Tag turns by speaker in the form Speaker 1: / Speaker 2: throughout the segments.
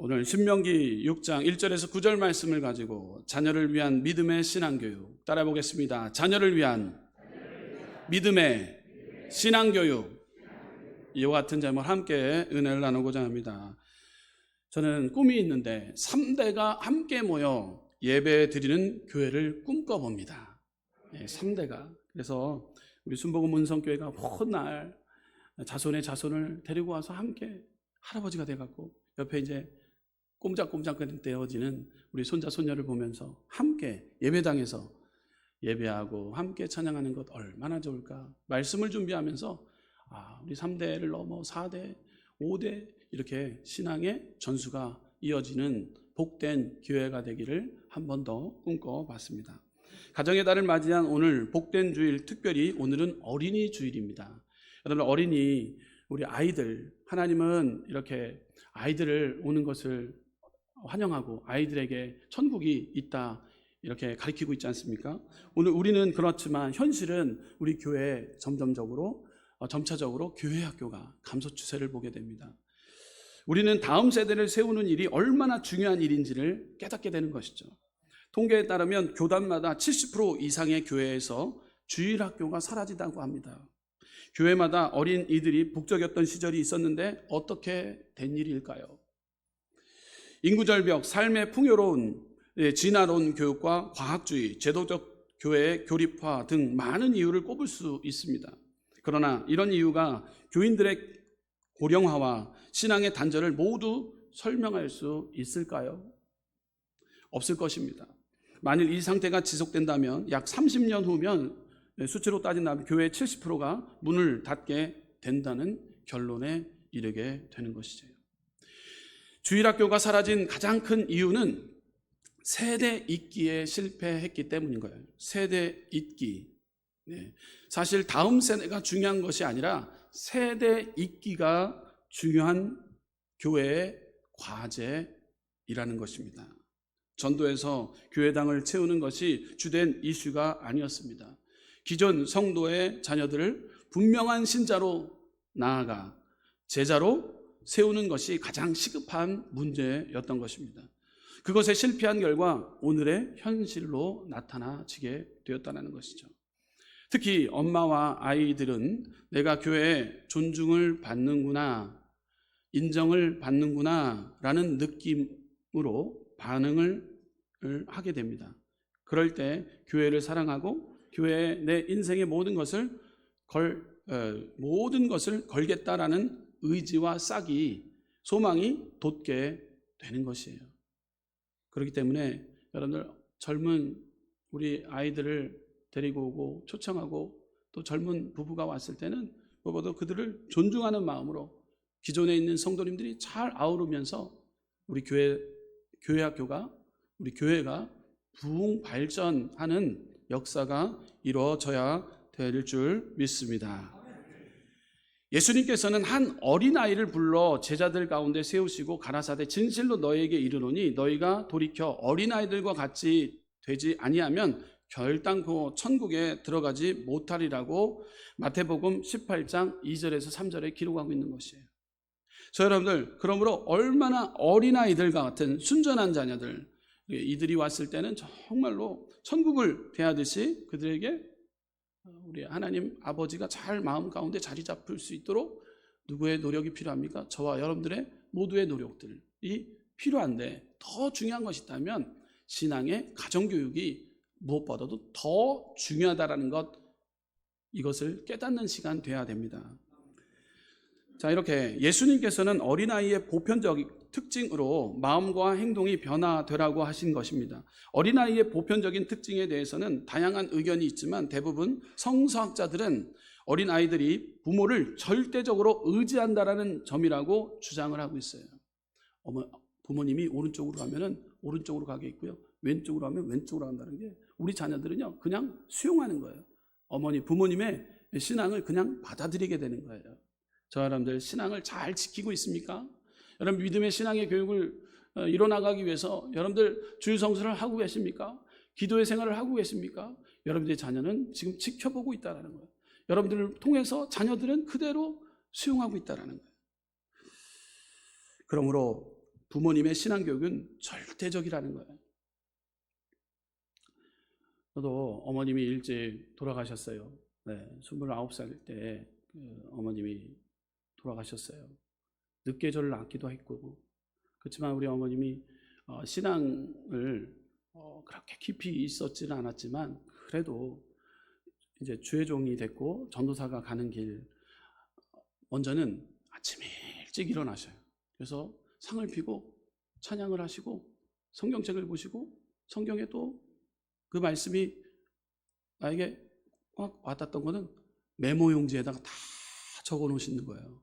Speaker 1: 오늘 신명기 6장 1절에서 9절 말씀을 가지고 자녀를 위한 믿음의 신앙교육 따라 보겠습니다. 자녀를 위한 믿음의 신앙교육, 이와 같은 제목을 함께 은혜를 나누고자 합니다. 저는 꿈이 있는데 3대가 함께 모여 예배 드리는 교회를 꿈꿔봅니다. 3대가. 그래서 우리 순복음 문성교회가 훗날 자손의 자손을 데리고 와서 함께 할아버지가 돼갖고 옆에 이제 꼼짝꼼짝 되어지는 우리 손자 손녀를 보면서 함께 예배당에서 예배하고 함께 찬양하는 것 얼마나 좋을까. 말씀을 준비하면서 우리 3대를 넘어 4대, 5대 이렇게 신앙의 전수가 이어지는 복된 교회가 되기를 한 번 더 꿈꿔봤습니다. 가정의 달을 맞이한 오늘 복된 주일, 특별히 오늘은 어린이 주일입니다. 여러분, 어린이, 우리 아이들, 하나님은 이렇게 아이들을 오는 것을 환영하고 아이들에게 천국이 있다 이렇게 가르치고 있지 않습니까? 오늘 우리는 그렇지만 현실은 우리 교회에 점차적으로 교회 학교가 감소 추세를 보게 됩니다. 우리는 다음 세대를 세우는 일이 얼마나 중요한 일인지를 깨닫게 되는 것이죠. 통계에 따르면 교단마다 70% 이상의 교회에서 주일학교가 사라진다고 합니다. 교회마다 어린이들이 북적였던 시절이 있었는데 어떻게 된 일일까요? 인구절벽, 삶의 풍요로운 진화론 교육과 과학주의, 제도적 교회의 교립화 등 많은 이유를 꼽을 수 있습니다. 그러나 이런 이유가 교인들의 고령화와 신앙의 단절을 모두 설명할 수 있을까요? 없을 것입니다. 만일 이 상태가 지속된다면 약 30년 후면 수치로 따진다면 교회의 70%가 문을 닫게 된다는 결론에 이르게 되는 것이죠. 주일학교가 사라진 가장 큰 이유는 세대 잇기에 실패했기 때문인 거예요. 세대 잇기. 사실 다음 세대가 중요한 것이 아니라 세대 잇기가 중요한 교회의 과제이라는 것입니다. 전도에서 교회당을 채우는 것이 주된 이슈가 아니었습니다. 기존 성도의 자녀들을 분명한 신자로 나아가 제자로 세우는 것이 가장 시급한 문제였던 것입니다. 그것에 실패한 결과 오늘의 현실로 나타나지게 되었다는 것이죠. 특히 엄마와 아이들은 내가 교회에 존중을 받는구나, 인정을 받는구나 라는 느낌으로 반응을 하게 됩니다. 그럴 때 교회를 사랑하고 교회에 내 인생의 모든 것을 걸겠다라는 의지와 싹이, 소망이 돋게 되는 것이에요. 그렇기 때문에 여러분들 젊은 우리 아이들을 데리고 오고 초청하고 또 젊은 부부가 왔을 때는 무엇보다 그들을 존중하는 마음으로 기존에 있는 성도님들이 잘 아우르면서 우리 교회 학교가, 우리 교회가 부흥 발전하는 역사가 이루어져야 될 줄 믿습니다. 예수님께서는 한 어린아이를 불러 제자들 가운데 세우시고 가라사대 진실로 너희에게 이르노니 너희가 돌이켜 어린아이들과 같이 되지 아니하면 결단코 천국에 들어가지 못하리라고 마태복음 18장 2절에서 3절에 기록하고 있는 것이에요. 저 여러분들, 그러므로 얼마나 어린아이들 같은 순전한 자녀들, 이들이 왔을 때는 정말로 천국을 대하듯이 그들에게 우리 하나님 아버지가 잘 마음 가운데 자리 잡을 수 있도록 누구의 노력이 필요합니까? 저와 여러분들의 모두의 노력들이 필요한데, 더 중요한 것이 있다면 신앙의 가정교육이 무엇보다도 더 중요하다는 것, 이것을 깨닫는 시간 돼야 됩니다. 자, 이렇게 예수님께서는 어린아이의 보편적 특징으로 마음과 행동이 변화되라고 하신 것입니다. 어린아이의 보편적인 특징에 대해서는 다양한 의견이 있지만 대부분 성서학자들은 어린아이들이 부모를 절대적으로 의지한다라는 점이라고 주장을 하고 있어요. 부모님이 오른쪽으로 가면은 오른쪽으로 가게 있고요, 왼쪽으로 가면 왼쪽으로 간다는 게, 우리 자녀들은요 그냥 수용하는 거예요. 부모님의 신앙을 그냥 받아들이게 되는 거예요. 저 사람들 신앙을 잘 지키고 있습니까? 여러분, 믿음의 신앙의 교육을 이뤄나가기 위해서 여러분들 주일 성수를 하고 계십니까? 기도의 생활을 하고 계십니까? 여러분들의 자녀는 지금 지켜보고 있다는 거예요. 여러분들을 통해서 자녀들은 그대로 수용하고 있다는 거예요. 그러므로 부모님의 신앙교육은 절대적이라는 거예요. 저도 어머님이 일찍 돌아가셨어요. 네, 29살 때 어머님이 돌아가셨어요. 늦게 저를 낳기도 했고, 그렇지만 우리 어머님이 신앙을 그렇게 깊이 있었지는 않았지만 그래도 이제 주의 종이 됐고 전도사가 가는 길, 먼저는 아침에 일찍 일어나셔요. 그래서 상을 피고 찬양을 하시고 성경책을 보시고 성경에 또 그 말씀이 나에게 막 와닿았던 거는 메모용지에다가 다 적어 놓으시는 거예요.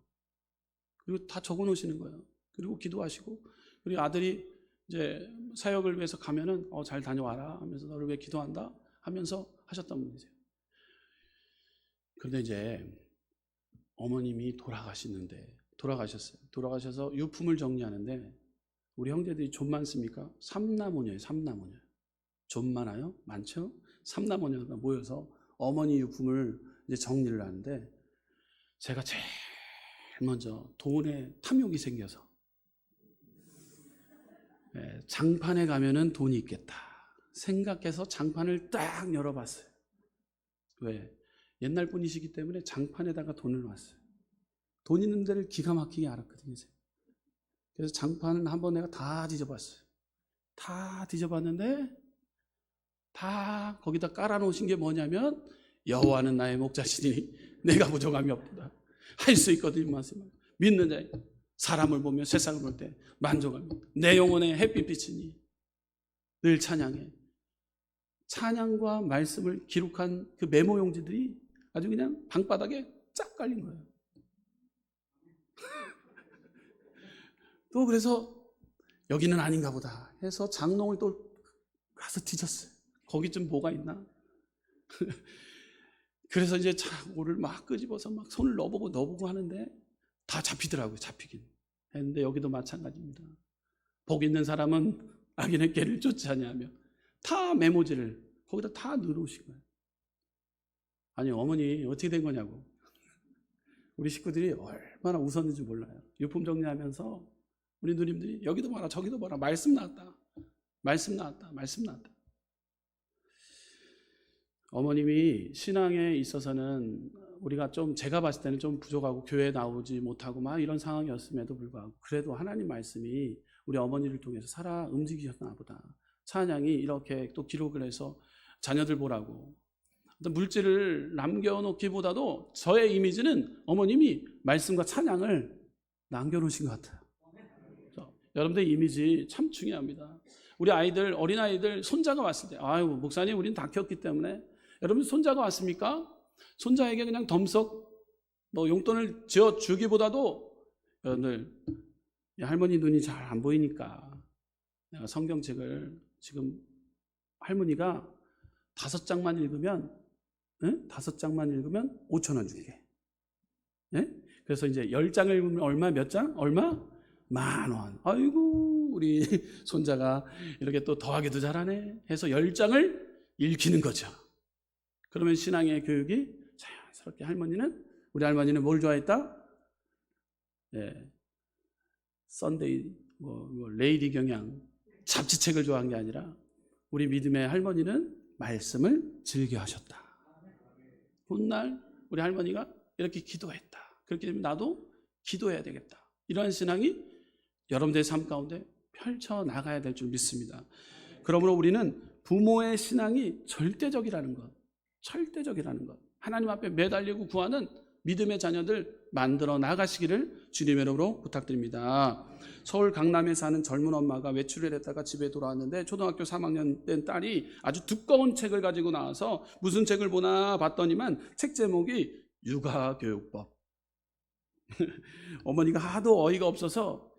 Speaker 1: 그리고 다 적어 놓으시는 거예요. 그리고 기도하시고, 그리고 아들이 이제 사역을 위해서 가면은 잘 다녀와라 하면서 너를 위해 기도한다 하면서 하셨던 분이세요. 그런데 이제 어머님이 돌아가셨어요. 돌아가셔서 유품을 정리하는데 우리 형제들이 좀 많습니까? 삼남오녀예요. 삼남오녀. 좀 많아요? 많죠? 삼남오녀가 모여서 어머니 유품을 이제 정리를 하는데, 제가 제일 먼저 돈에 탐욕이 생겨서 장판에 가면은 돈이 있겠다 생각해서 장판을 딱 열어봤어요. 왜? 옛날 분이시기 때문에 장판에다가 돈을 놨어요. 돈 있는 데를 기가 막히게 알았거든요. 그래서 장판은 한번 내가 다 뒤져봤어요. 다 뒤져봤는데 다 거기다 깔아놓으신 게 뭐냐면, 여호와는 나의 목자시니 내가 부족함이 없다. 할 수 있거든요. 말씀. 믿는 자, 사람을 보며 세상을 볼 때 만족합니다. 내 영혼의 햇빛이니 늘 찬양해. 찬양과 말씀을 기록한 그 메모용지들이 아주 그냥 방바닥에 쫙 깔린 거예요. 또 그래서 여기는 아닌가 보다 해서 장롱을 또 가서 뒤졌어요. 거기쯤 뭐가 있나? 그래서 이제 차고를 막 끄집어서 막 손을 넣어보고 하는데 다 잡히더라고요. 잡히긴 했는데 여기도 마찬가지입니다. 복 있는 사람은 악인의 꾀를 쫓지 아니하며, 다 메모지를 거기다 다 넣어놓으신 거예요. 아니, 어머니 어떻게 된 거냐고. 우리 식구들이 얼마나 웃었는지 몰라요. 유품 정리하면서 우리 누님들이 여기도 봐라 저기도 봐라, 말씀 나왔다, 말씀 나왔다, 말씀 나왔다. 어머님이 신앙에 있어서는 우리가 좀, 제가 봤을 때는 좀 부족하고 교회에 나오지 못하고 막 이런 상황이었음에도 불구하고 그래도 하나님 말씀이 우리 어머니를 통해서 살아 움직이셨나 보다. 찬양이 이렇게 또 기록을 해서 자녀들 보라고 물질을 남겨놓기보다도 저의 이미지는 어머님이 말씀과 찬양을 남겨놓으신 것 같아요. 여러분들 이미지 참 중요합니다. 우리 아이들, 어린아이들 손자가 왔을 때, 아유 목사님 우리는 다 켰기 때문에, 여러분 손자가 왔습니까? 손자에게 그냥 덤석 용돈을 지어 주기보다도, 여러분들 할머니 눈이 잘 안 보이니까 내가 성경책을 지금 할머니가 5장만 읽으면 5,000원 줄게. 그래서 이제 10장을 읽으면 얼마, 몇 장? 얼마? 10,000원. 아이고 우리 손자가 이렇게 또 더하기도 잘하네 해서 10장을 읽히는 거죠. 그러면 신앙의 교육이 자연스럽게, 우리 할머니는 뭘 좋아했다? 썬데이 레이디 경향 잡지책을 좋아한 게 아니라 우리 믿음의 할머니는 말씀을 즐겨 하셨다. 훗날 우리 할머니가 이렇게 기도했다. 그렇게 되면 나도 기도해야 되겠다. 이러한 신앙이 여러분들의 삶 가운데 펼쳐나가야 될 줄 믿습니다. 그러므로 우리는 부모의 신앙이 절대적이라는 것, 하나님 앞에 매달리고 구하는 믿음의 자녀들 만들어 나가시기를 주님의 이름으로 부탁드립니다. 서울 강남에 사는 젊은 엄마가 외출을 했다가 집에 돌아왔는데 초등학교 3학년 된 딸이 아주 두꺼운 책을 가지고 나와서 무슨 책을 보나 봤더니만 책 제목이 육아교육법. 어머니가 하도 어이가 없어서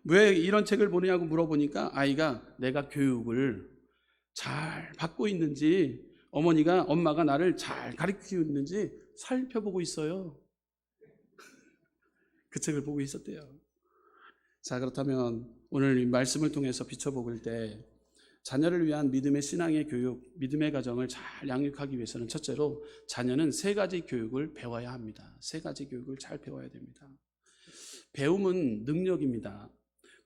Speaker 1: 왜 이런 책을 보느냐고 물어보니까 아이가 내가 교육을 잘 받고 있는지, 엄마가 나를 잘 가르치고 있는지 살펴보고 있어요. 그 책을 보고 있었대요. 자, 그렇다면 오늘 이 말씀을 통해서 비춰볼 때 자녀를 위한 믿음의 신앙의 교육, 믿음의 가정을 잘 양육하기 위해서는 첫째로 자녀는 3가지 교육을 배워야 합니다. 3가지 교육을 잘 배워야 됩니다. 배움은 능력입니다.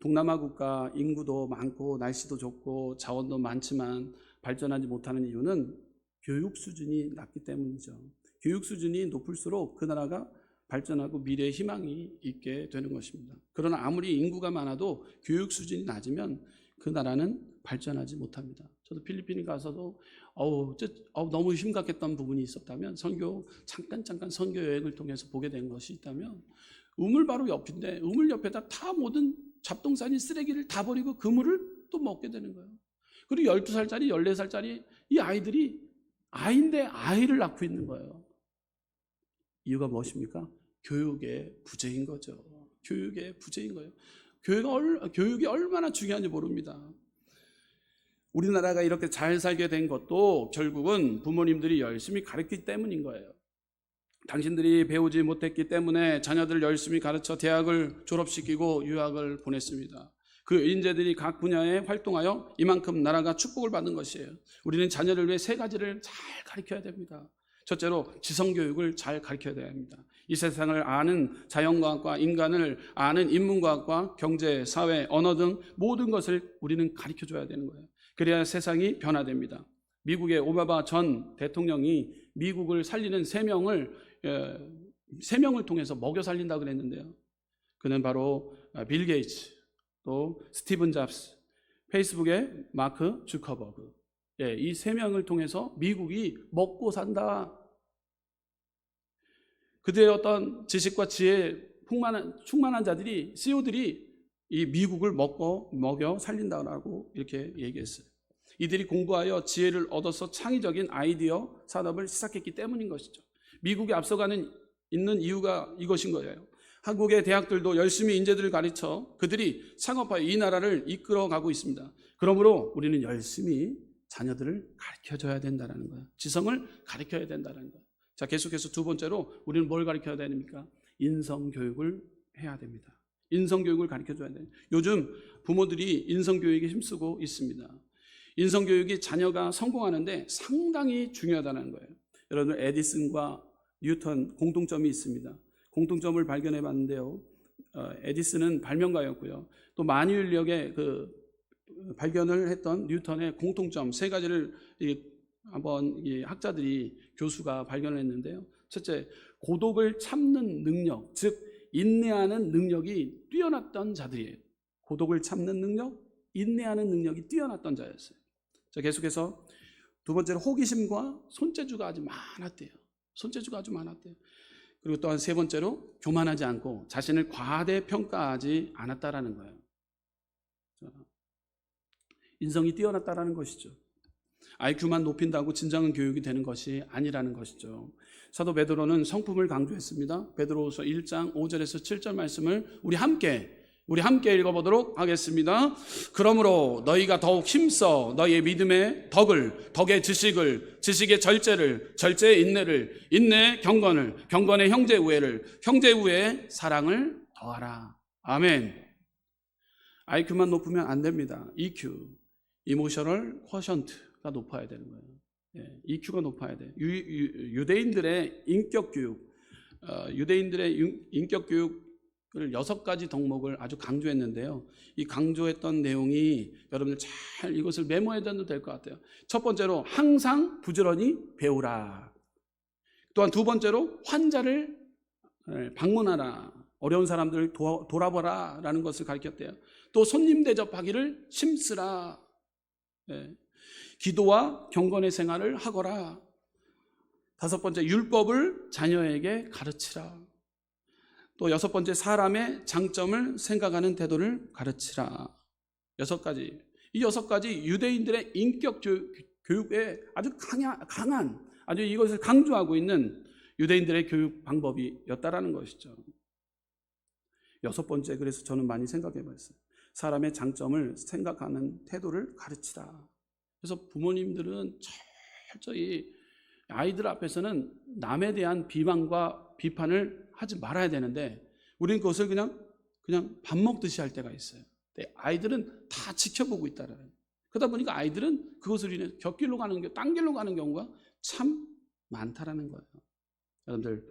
Speaker 1: 동남아 국가 인구도 많고 날씨도 좋고 자원도 많지만 발전하지 못하는 이유는 교육 수준이 낮기 때문이죠. 교육 수준이 높을수록 그 나라가 발전하고 미래의 희망이 있게 되는 것입니다. 그러나 아무리 인구가 많아도 교육 수준이 낮으면 그 나라는 발전하지 못합니다. 저도 필리핀에 가서도 너무 심각했던 부분이 있었다면 잠깐 선교 여행을 통해서 보게 된 것이 있다면 우물 바로 옆인데 우물 옆에다 다 모든 잡동사니 쓰레기를 다 버리고 그물을 또 먹게 되는 거예요. 그리고 12살짜리 14살짜리 이 아이들이 아이인데 아이를 낳고 있는 거예요. 이유가 무엇입니까? 교육의 부재인 거죠. 교육의 부재인 거예요. 교육이 얼마나 중요한지 모릅니다. 우리나라가 이렇게 잘 살게 된 것도 결국은 부모님들이 열심히 가르치기 때문인 거예요. 당신들이 배우지 못했기 때문에 자녀들을 열심히 가르쳐 대학을 졸업시키고 유학을 보냈습니다. 그 인재들이 각 분야에 활동하여 이만큼 나라가 축복을 받는 것이에요. 우리는 자녀를 위해 3가지를 잘 가르쳐야 됩니다. 첫째로 지성교육을 잘 가르쳐야 됩니다. 이 세상을 아는 자연과학과 인간을 아는 인문과학과 경제, 사회, 언어 등 모든 것을 우리는 가르쳐줘야 되는 거예요. 그래야 세상이 변화됩니다. 미국의 오바마 전 대통령이 미국을 살리는 3명을 통해서 먹여 살린다고 그랬는데요. 그는 바로 빌 게이츠, 또 스티븐 잡스, 페이스북의 마크 주커버그. 이 3명을 통해서 미국이 먹고 산다. 그들의 어떤 지식과 지혜에 충만한 자들이, CEO들이 이 미국을 먹여 살린다고 이렇게 얘기했어요. 이들이 공부하여 지혜를 얻어서 창의적인 아이디어 산업을 시작했기 때문인 것이죠. 미국이 앞서가는 있는 이유가 이것인 거예요. 한국의 대학들도 열심히 인재들을 가르쳐 그들이 창업하여 이 나라를 이끌어가고 있습니다. 그러므로 우리는 열심히 자녀들을 가르쳐줘야 된다는 거예요. 지성을 가르쳐야 된다는 거예요. 자, 계속해서 2번째로 우리는 뭘 가르쳐야 됩니까? 인성교육을 해야 됩니다. 인성교육을 가르쳐줘야 돼요. 요즘 부모들이 인성교육에 힘쓰고 있습니다. 인성교육이 자녀가 성공하는데 상당히 중요하다는 거예요. 여러분, 에디슨과 뉴턴 공통점이 있습니다. 공통점을 발견해 봤는데요. 에디슨은 발명가였고요. 또 만유인력의 발견을 했던 뉴턴의 공통점 3가지를 한번 학자들이 교수가 발견을 했는데요. 첫째, 고독을 참는 능력, 즉 인내하는 능력이 뛰어났던 자들이에요. 고독을 참는 능력, 인내하는 능력이 뛰어났던 자였어요. 자, 계속해서 2번째로 호기심과 손재주가 아주 많았대요. 그리고 또한 3번째로 교만하지 않고 자신을 과대평가하지 않았다라는 거예요. 인성이 뛰어났다라는 것이죠. IQ만 높인다고 진정한 교육이 되는 것이 아니라는 것이죠. 사도 베드로는 성품을 강조했습니다. 베드로후서 1장 5절에서 7절 말씀을 우리 함께 읽어보도록 하겠습니다. 그러므로 너희가 더욱 힘써 너희의 믿음의 덕의 지식을, 지식의 절제를, 절제의 인내를, 인내의 경건을, 경건의 형제 우애를, 형제 우애의 사랑을 더하라. 아멘. IQ만 높으면 안 됩니다. EQ, Emotional Quotient가 높아야 되는 거예요. EQ가 높아야 돼요. 유대인들의 인격 교육, 인격 교육을 6가지 덕목을 아주 강조했는데요. 이 강조했던 내용이 여러분들 잘 이것을 메모해 둬도 될 것 같아요. 첫 번째로 항상 부지런히 배우라. 또한 2번째로 환자를 방문하라. 어려운 사람들을 돌아보라 라는 것을 가르쳤대요. 또 손님 대접하기를 힘쓰라. 기도와 경건의 생활을 하거라. 5번째, 율법을 자녀에게 가르치라. 또 6번째, 사람의 장점을 생각하는 태도를 가르치라. 6가지. 이 6가지 유대인들의 인격 교육에 아주 강한, 아주 이것을 강조하고 있는 유대인들의 교육 방법이었다라는 것이죠. 6번째, 그래서 저는 많이 생각해 봤어요. 사람의 장점을 생각하는 태도를 가르치라. 그래서 부모님들은 철저히 아이들 앞에서는 남에 대한 비방과 비판을 하지 말아야 되는데 우리는 그것을 그냥 밥 먹듯이 할 때가 있어요. 아이들은 다 지켜보고 있다라는. 그러다 보니까 아이들은 그것을 인해 딴 길로 가는 경우가 참 많다라는 거예요. 여러분들,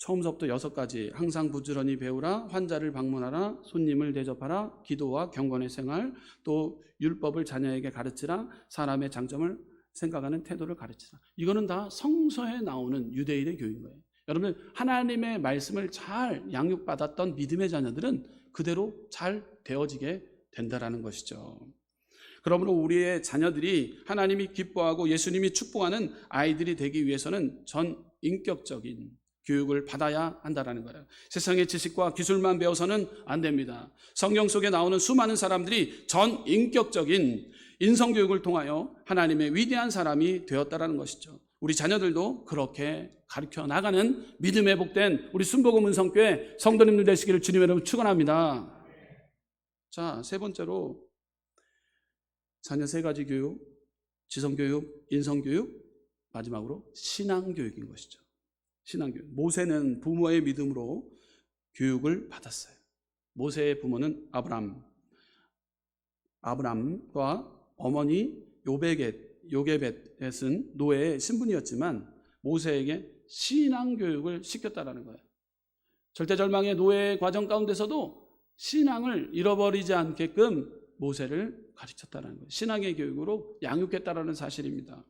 Speaker 1: 처음부터 6가지. 항상 부지런히 배우라, 환자를 방문하라, 손님을 대접하라, 기도와 경건의 생활, 또 율법을 자녀에게 가르치라, 사람의 장점을 생각하는 태도를 가르치라. 이거는 다 성서에 나오는 유대인의 교육인 거예요. 여러분, 하나님의 말씀을 잘 양육받았던 믿음의 자녀들은 그대로 잘 되어지게 된다라는 것이죠. 그러므로 우리의 자녀들이 하나님이 기뻐하고 예수님이 축복하는 아이들이 되기 위해서는 전 인격적인 교육을 받아야 한다는 거예요. 세상의 지식과 기술만 배워서는 안 됩니다. 성경 속에 나오는 수많은 사람들이 전 인격적인 인성교육을 통하여 하나님의 위대한 사람이 되었다는 것이죠. 우리 자녀들도 그렇게 가르쳐 나가는 믿음에 복된 우리 순복음 은성교회 성도님들 되시기를 주님의 이름으로 축원합니다. 자, 세 번째로 자녀 3가지 교육, 지성교육, 인성교육, 마지막으로 신앙교육인 것이죠. 신앙교육. 모세는 부모의 믿음으로 교육을 받았어요. 모세의 부모는 아브람과 어머니 요게벳은 노예의 신분이었지만 모세에게 신앙교육을 시켰다는 거예요. 절대절망의 노예 과정 가운데서도 신앙을 잃어버리지 않게끔 모세를 가르쳤다는 거예요. 신앙의 교육으로 양육했다는 사실입니다.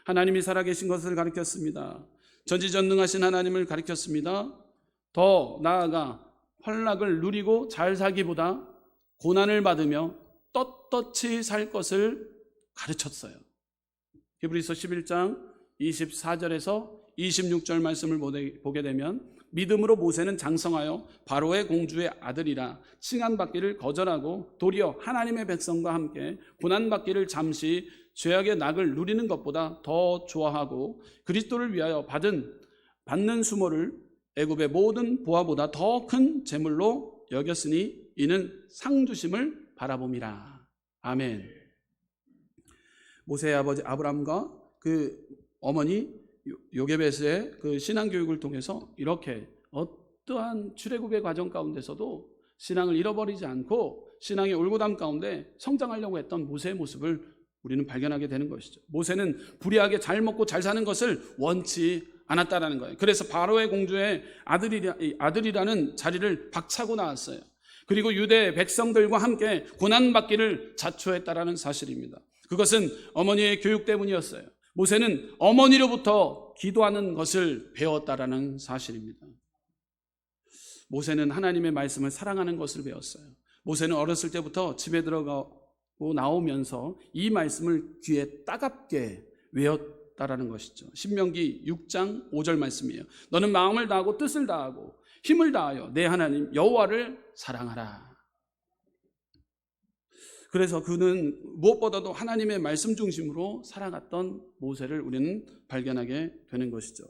Speaker 1: 하나님이 살아계신 것을 가르쳤습니다. 전지전능하신 하나님을 가르쳤습니다. 더 나아가 환락을 누리고 잘 살기보다 고난을 받으며 떳떳이 살 것을 가르쳤어요. 히브리서 11장 24절에서 26절 말씀을 보게 되면 믿음으로 모세는 장성하여 바로의 공주의 아들이라 칭함받기를 거절하고 도리어 하나님의 백성과 함께 고난받기를 잠시 죄악의 낙을 누리는 것보다 더 좋아하고 그리스도를 위하여 받는 수모를 애굽의 모든 보화보다 더 큰 재물로 여겼으니 이는 상 주심을 바라봄이라. 아멘. 모세의 아버지 아브람과 그 어머니 요게벳의 그 신앙교육을 통해서 이렇게 어떠한 출애굽의 과정 가운데서도 신앙을 잃어버리지 않고 신앙의 올고담 가운데 성장하려고 했던 모세의 모습을 우리는 발견하게 되는 것이죠. 모세는 불의하게 잘 먹고 잘 사는 것을 원치 않았다라는 거예요. 그래서 바로의 공주의 아들이라는 자리를 박차고 나왔어요. 그리고 유대 백성들과 함께 고난받기를 자초했다라는 사실입니다. 그것은 어머니의 교육 때문이었어요. 모세는 어머니로부터 기도하는 것을 배웠다라는 사실입니다. 모세는 하나님의 말씀을 사랑하는 것을 배웠어요. 모세는 어렸을 때부터 집에 들어가고 나오면서 이 말씀을 귀에 따갑게 외웠다라는 것이죠. 신명기 6장 5절 말씀이에요. 너는 마음을 다하고 뜻을 다하고 힘을 다하여 내 하나님 여호와를 사랑하라. 그래서 그는 무엇보다도 하나님의 말씀 중심으로 살아갔던 모세를 우리는 발견하게 되는 것이죠.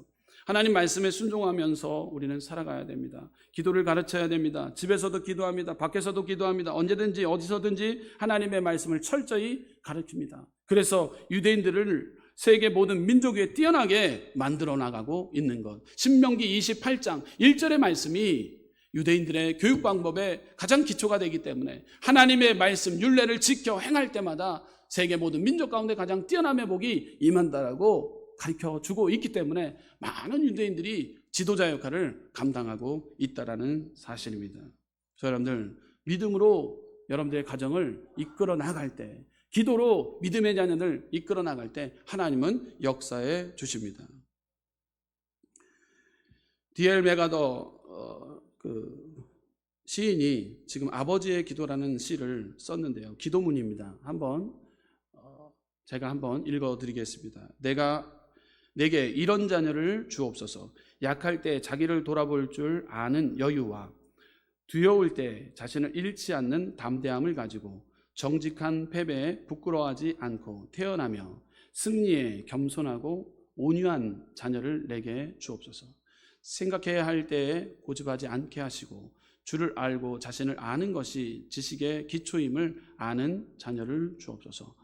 Speaker 1: 하나님 말씀에 순종하면서 우리는 살아가야 됩니다. 기도를 가르쳐야 됩니다. 집에서도 기도합니다. 밖에서도 기도합니다. 언제든지 어디서든지 하나님의 말씀을 철저히 가르칩니다. 그래서 유대인들을 세계 모든 민족 위에 뛰어나게 만들어 나가고 있는 것. 신명기 28장 1절의 말씀이 유대인들의 교육 방법의 가장 기초가 되기 때문에 하나님의 말씀 율례를 지켜 행할 때마다 세계 모든 민족 가운데 가장 뛰어남의 복이 임한다라고 가르쳐주고 있기 때문에 많은 유대인들이 지도자 역할을 감당하고 있다는 사실입니다. 여러분들 믿음으로 여러분들의 가정을 이끌어 나갈 때, 기도로 믿음의 자녀들 이끌어 나갈 때 하나님은 역사해 주십니다. D.L. 메가더 시인이 지금 아버지의 기도라는 시를 썼는데요. 기도문입니다. 제가 한번 읽어드리겠습니다. 내게 이런 자녀를 주옵소서. 약할 때 자기를 돌아볼 줄 아는 여유와 두려울 때 자신을 잃지 않는 담대함을 가지고 정직한 패배에 부끄러워하지 않고 태어나며 승리에 겸손하고 온유한 자녀를 내게 주옵소서. 생각해야 할 때에 고집하지 않게 하시고 주를 알고 자신을 아는 것이 지식의 기초임을 아는 자녀를 주옵소서.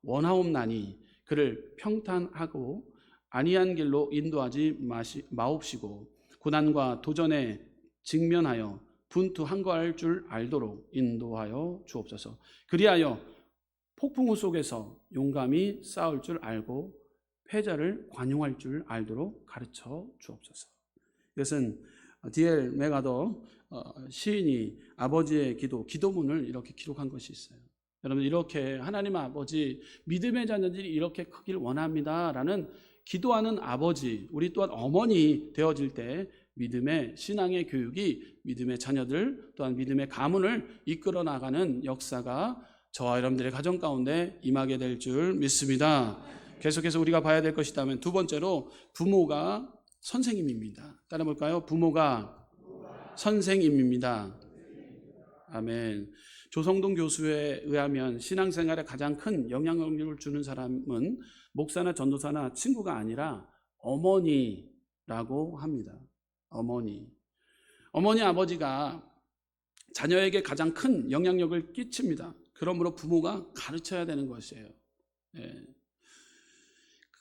Speaker 1: 원하옵나니 그를 평탄하고 아니한 길로 인도하지 마옵시고 고난과 도전에 직면하여 분투한거할 줄 알도록 인도하여 주옵소서. 그리하여 폭풍우 속에서 용감히 싸울 줄 알고 패자를 관용할 줄 알도록 가르쳐 주옵소서. 이것은 D.L. 메가더 시인이 아버지의 기도문을 이렇게 기록한 것이 있어요. 여러분, 이렇게 하나님 아버지, 믿음의 자녀들이 이렇게 크길 원합니다라는 기도하는 아버지, 우리 또한 어머니 되어질 때 믿음의 신앙의 교육이 믿음의 자녀들 또한 믿음의 가문을 이끌어 나가는 역사가 저와 여러분들의 가정 가운데 임하게 될 줄 믿습니다. 계속해서 우리가 봐야 될 것이 있다면 두 번째로 부모가 선생님입니다. 따라 볼까요? 부모가 선생님입니다. 아멘. 조성동 교수에 의하면 신앙생활에 가장 큰 영향력을 주는 사람은 목사나 전도사나 친구가 아니라 어머니라고 합니다. 어머니 아버지가 자녀에게 가장 큰 영향력을 끼칩니다. 그러므로 부모가 가르쳐야 되는 것이에요. 예.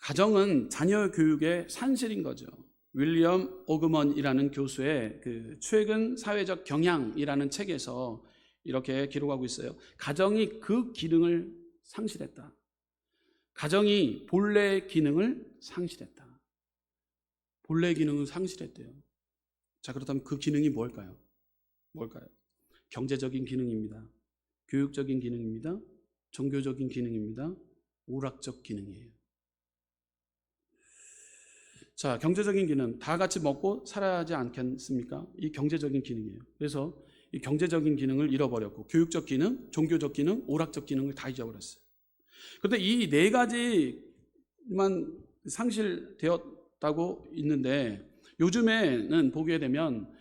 Speaker 1: 가정은 자녀 교육의 산실인 거죠. 윌리엄 오그먼이라는 교수의 그 최근 사회적 경향이라는 책에서 이렇게 기록하고 있어요. 가정이 그 기능을 상실했다. 가정이 본래의 기능을 상실했다. 본래의 기능을 상실했대요. 자, 그렇다면 그 기능이 뭘까요? 경제적인 기능입니다. 교육적인 기능입니다. 종교적인 기능입니다. 오락적 기능이에요. 자, 경제적인 기능, 다 같이 먹고 살아야 하지 않겠습니까? 이 경제적인 기능이에요. 그래서 이 경제적인 기능을 잃어버렸고, 교육적 기능, 종교적 기능, 오락적 기능을 다 잊어버렸어요. 그런데 이 네 가지만 상실되었다고 있는데, 요즘에는 보게 되면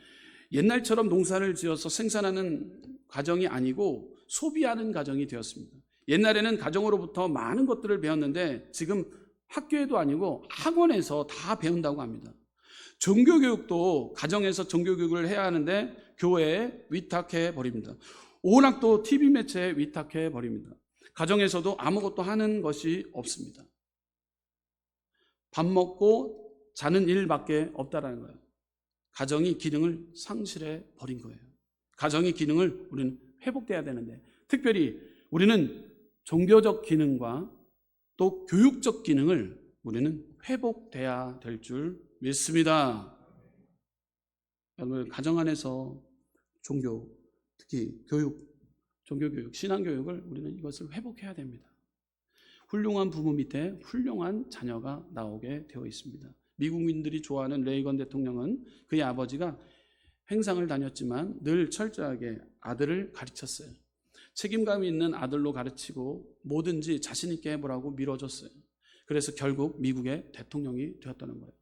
Speaker 1: 옛날처럼 농사를 지어서 생산하는 가정이 아니고 소비하는 가정이 되었습니다. 옛날에는 가정으로부터 많은 것들을 배웠는데 지금 학교에도 아니고 학원에서 다 배운다고 합니다. 종교교육도 가정에서 종교교육을 해야 하는데 교회에 위탁해 버립니다. 오락도 TV 매체에 위탁해 버립니다. 가정에서도 아무것도 하는 것이 없습니다. 밥 먹고 자는 일밖에 없다라는 거예요. 가정이 기능을 상실해 버린 거예요. 가정의 기능을 우리는 회복돼야 되는데, 특별히 우리는 종교적 기능과 또 교육적 기능을 우리는 회복돼야 될 줄 믿습니다. 여러분, 가정 안에서 종교, 특히 교육, 종교교육, 신앙교육을 우리는 이것을 회복해야 됩니다. 훌륭한 부모 밑에 훌륭한 자녀가 나오게 되어 있습니다. 미국민들이 좋아하는 레이건 대통령은 그의 아버지가 행상을 다녔지만 늘 철저하게 아들을 가르쳤어요. 책임감 있는 아들로 가르치고 뭐든지 자신 있게 해보라고 밀어줬어요. 그래서 결국 미국의 대통령이 되었다는 거예요.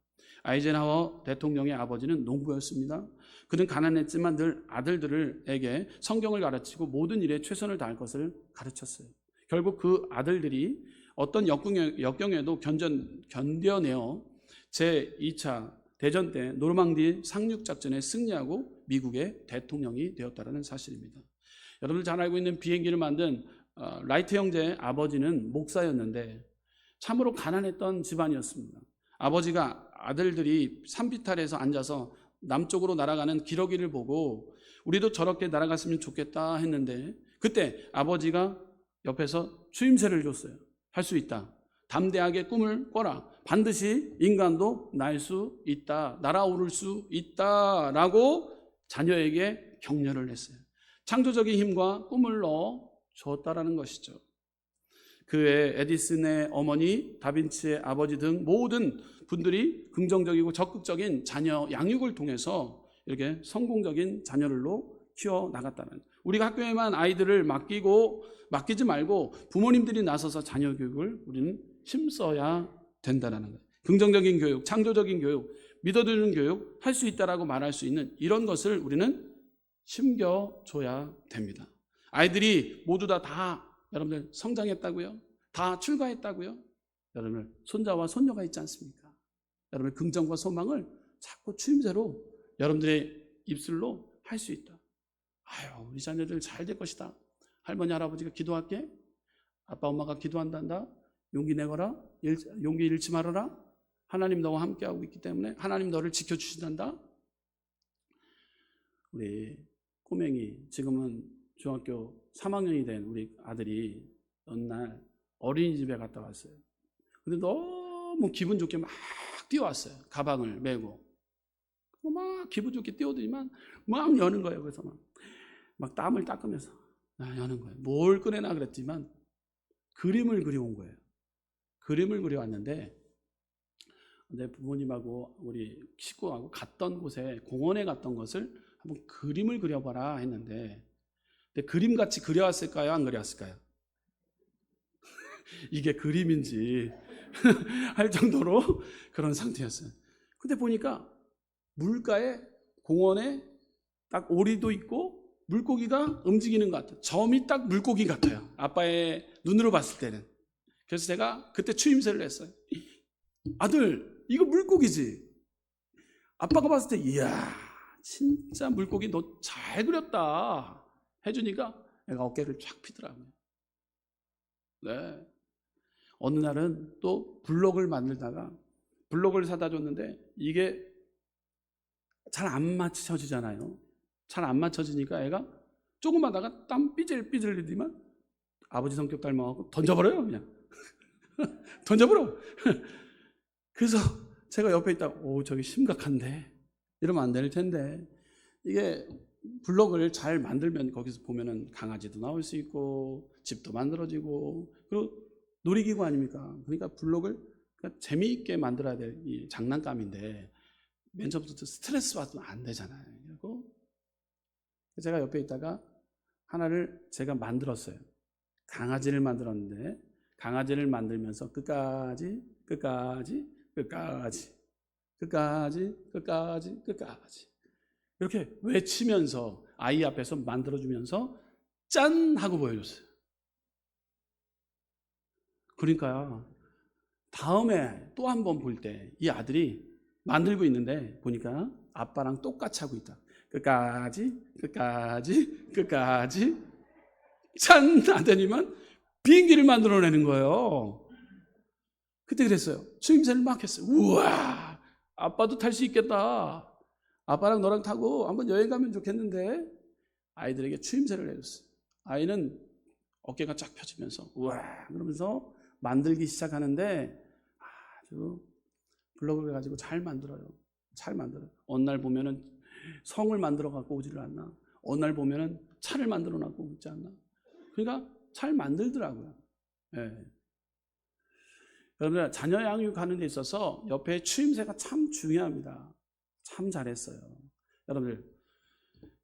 Speaker 1: 아이젠하워 대통령의 아버지는 농부였습니다. 그는 가난했지만 늘 아들들에게 성경을 가르치고 모든 일에 최선을 다할 것을 가르쳤어요. 결국 그 아들들이 어떤 역경에도 견뎌내어 제2차 대전 때 노르망디 상륙작전에 승리하고 미국의 대통령이 되었다는 사실입니다. 여러분들 잘 알고 있는 비행기를 만든 라이트 형제의 아버지는 목사였는데 참으로 가난했던 집안이었습니다. 아버지가 아들들이 산비탈에서 앉아서 남쪽으로 날아가는 기러기를 보고 우리도 저렇게 날아갔으면 좋겠다 했는데, 그때 아버지가 옆에서 추임새를 줬어요. 할 수 있다. 담대하게 꿈을 꿔라. 반드시 인간도 날 수 있다. 날아오를 수 있다. 라고 자녀에게 격려를 했어요. 창조적인 힘과 꿈을 넣어 줬다라는 것이죠. 그의 에디슨의 어머니, 다빈치의 아버지 등 모든 분들이 긍정적이고 적극적인 자녀 양육을 통해서 이렇게 성공적인 자녀들로 키워나갔다는, 우리가 학교에만 아이들을 맡기지 말고 부모님들이 나서서 자녀 교육을 우리는 힘써야 된다는 거예요. 긍정적인 교육, 창조적인 교육, 믿어주는 교육, 할 수 있다라고 말할 수 있는 이런 것을 우리는 심겨줘야 됩니다. 아이들이 모두 다 여러분들 성장했다고요? 다 출가했다고요? 여러분들 손자와 손녀가 있지 않습니까? 여러분의 긍정과 소망을 자꾸 추임새로 여러분들의 입술로 할 수 있다. 아유, 우리 자녀들 잘 될 것이다. 할머니 할아버지가 기도할게. 아빠 엄마가 기도한단다. 용기 내거라. 용기 잃지 말아라. 하나님 너와 함께하고 있기 때문에 하나님 너를 지켜주신단다. 우리 꼬맹이, 지금은 중학교 3학년이 된 우리 아들이 어느 날 어린이집에 갔다 왔어요. 근데 너무 기분 좋게 막 뛰어왔어요. 가방을 메고. 막 기분 좋게 뛰어들지만 막 여는 거예요. 그래서 막 땀을 닦으면서 여는 거예요. 뭘 꺼내나 그랬지만 그림을 그려온 거예요. 그림을 그려왔는데 내 부모님하고 우리 식구하고 갔던 곳에 공원에 갔던 것을 한번 그림을 그려봐라 했는데 근데 그림같이 그려왔을까요? 안 그려왔을까요? 이게 그림인지 할 정도로 그런 상태였어요. 근데 보니까 물가에 공원에 딱 오리도 있고 물고기가 움직이는 것 같아요. 점이 딱 물고기 같아요. 아빠의 눈으로 봤을 때는. 그래서 제가 그때 추임새를 했어요. 아들, 이거 물고기지? 아빠가 봤을 때 이야 진짜 물고기 너 잘 그렸다 해주니까 애가 어깨를 쫙 피더라고요. 네. 어느 날은 또 블록을 만들다가 블록을 사다 줬는데 이게 잘 안 맞춰지잖아요. 잘 안 맞춰지니까 애가 조금 하다가 땀 삐질삐질 흘리더니만 아버지 성격 닮아가고 던져버려요 그냥. 던져버려. 그래서 제가 옆에 있다가 오 저기 심각한데 이러면 안 될 텐데 이게 블록을 잘 만들면 거기서 보면은 강아지도 나올 수 있고 집도 만들어지고 그리고 놀이기구 아닙니까? 그러니까 블록을 재미있게 만들어야 될 이 장난감인데 맨 처음부터 스트레스 받으면 안 되잖아요. 그리고 제가 옆에 있다가 하나를 제가 만들었어요. 강아지를 만들었는데 강아지를 만들면서 끝까지 이렇게 외치면서 아이 앞에서 만들어주면서 짠 하고 보여줬어요. 그러니까 다음에 또 한 번 볼 때 이 아들이 만들고 있는데 보니까 아빠랑 똑같이 하고 있다. 끝까지 짠 하더니만 비행기를 만들어내는 거예요. 그때 그랬어요. 추임새를 막 했어요. 우와 아빠도 탈 수 있겠다. 아빠랑 너랑 타고 한번 여행 가면 좋겠는데 아이들에게 추임새를 해줬어요. 아이는 어깨가 쫙 펴지면서 우와 그러면서 만들기 시작하는데 아주 블록을 가지고 잘 만들어요. 잘 만들어요. 어느 날 보면은 성을 만들어 갖고 오지를 않나. 어느 날 보면은 차를 만들어 갖고 오지 않나. 그러니까 잘 만들더라고요. 네. 여러분 자녀 양육하는 데 있어서 옆에 추임새가 참 중요합니다. 참 잘했어요. 여러분들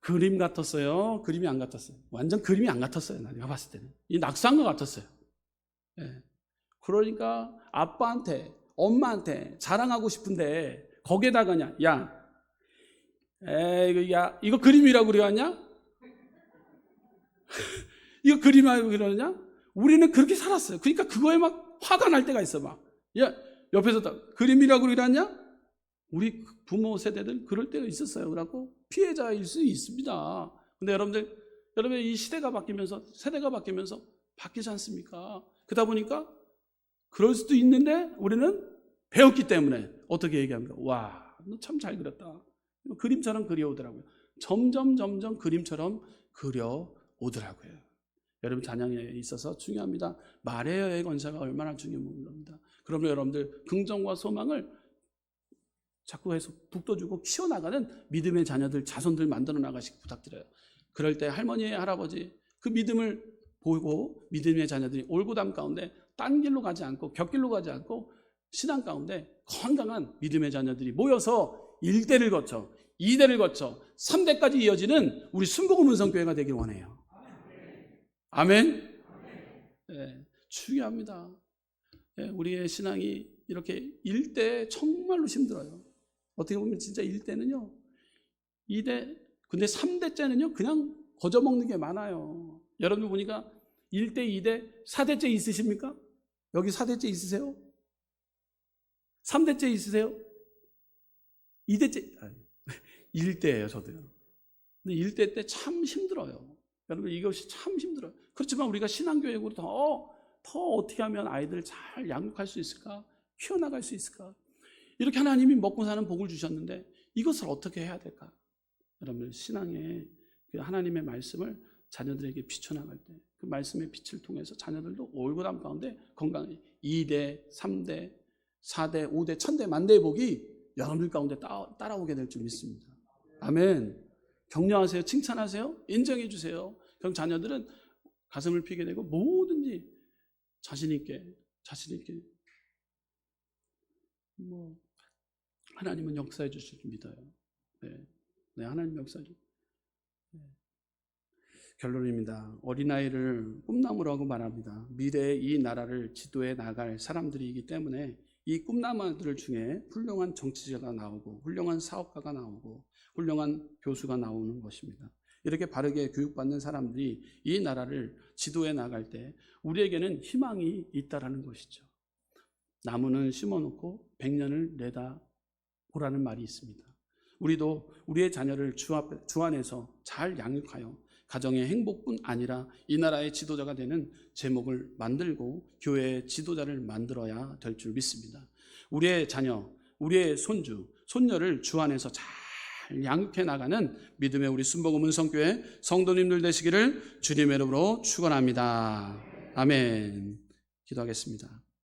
Speaker 1: 그림 같았어요? 그림이 안 같았어요? 완전 그림이 안 같았어요. 내가 봤을 때는 이 낙서한 것 같았어요. 네. 그러니까 아빠한테 엄마한테 자랑하고 싶은데 거기에다가 야 이거 그림이라고 그려왔냐? 이거 그림이라고 그러냐? 우리는 그렇게 살았어요. 그러니까 그거에 막 화가 날 때가 있어. 막 야 옆에서 그림이라고 그려놨냐? 우리 부모 세대들 그럴 때가 있었어요. 그래갖고 피해자일 수 있습니다. 근데 여러분들 이 시대가 바뀌면서 세대가 바뀌면서 바뀌지 않습니까? 그러다 보니까 그럴 수도 있는데 우리는 배웠기 때문에 어떻게 얘기합니까? 와, 너 참 잘 그렸다. 그림처럼 그려오더라고요. 점점 그림처럼 그려오더라고요. 여러분 자녀에 있어서 중요합니다. 말의 권세가 얼마나 중요한 겁니다. 그러면 여러분들 긍정과 소망을 자꾸 해서 북돋우고 키워나가는 믿음의 자녀들, 자손들 만들어 나가시기 부탁드려요. 그럴 때 할머니, 할아버지 그 믿음을 보고 믿음의 자녀들이 올고담 가운데 딴 길로 가지 않고 곁길로 가지 않고 신앙 가운데 건강한 믿음의 자녀들이 모여서 1대를 거쳐 2대를 거쳐 3대까지 이어지는 우리 순복음 운성교회가 되길 원해요. 아멘. 네, 중요합니다. 네, 우리의 신앙이 이렇게 1대 정말로 힘들어요. 어떻게 보면 진짜 1대는요 2대 근데 3대째는요 그냥 거저먹는 게 많아요. 여러분 보니까 1대, 2대, 4대째 있으십니까? 여기 4대째 있으세요? 3대째 있으세요? 2대째 1대예요 저도요. 근데 1대 때 참 힘들어요. 여러분 이것이 참 힘들어요. 그렇지만 우리가 신앙교육으로 더 어떻게 하면 아이들을 잘 양육할 수 있을까? 키워나갈 수 있을까? 이렇게 하나님이 먹고 사는 복을 주셨는데 이것을 어떻게 해야 될까? 여러분 신앙의 그 하나님의 말씀을 자녀들에게 비춰나갈 때 그 말씀의 빛을 통해서 자녀들도 올고담 가운데 건강히 2대, 3대, 4대, 5대, 1000대, 만대의 복이 여러분들 가운데 따라오게 될 줄 믿습니다. 아멘. 격려하세요. 칭찬하세요. 인정해 주세요. 그럼 자녀들은 가슴을 피게 되고 뭐든지 자신 있게 하나님은 역사해 주실 줄 믿어요. 네, 하나님 역사해 주실. 결론입니다. 어린아이를 꿈나무라고 말합니다. 미래의 이 나라를 지도해 나갈 사람들이기 때문에 이 꿈나무들 중에 훌륭한 정치자가 나오고 훌륭한 사업가가 나오고 훌륭한 교수가 나오는 것입니다. 이렇게 바르게 교육받는 사람들이 이 나라를 지도해 나갈 때 우리에게는 희망이 있다라는 것이죠. 나무는 심어놓고 100년을 내다보라는 말이 있습니다. 우리도 우리의 자녀를 주 안에서 잘 양육하여 가정의 행복뿐 아니라 이 나라의 지도자가 되는 제목을 만들고 교회의 지도자를 만들어야 될 줄 믿습니다. 우리의 자녀, 우리의 손주, 손녀를 주 안에서 잘 양육해 나가는 믿음의 우리 순복음 은성교회 성도님들 되시기를 주님의 이름으로 축원합니다. 아멘. 기도하겠습니다.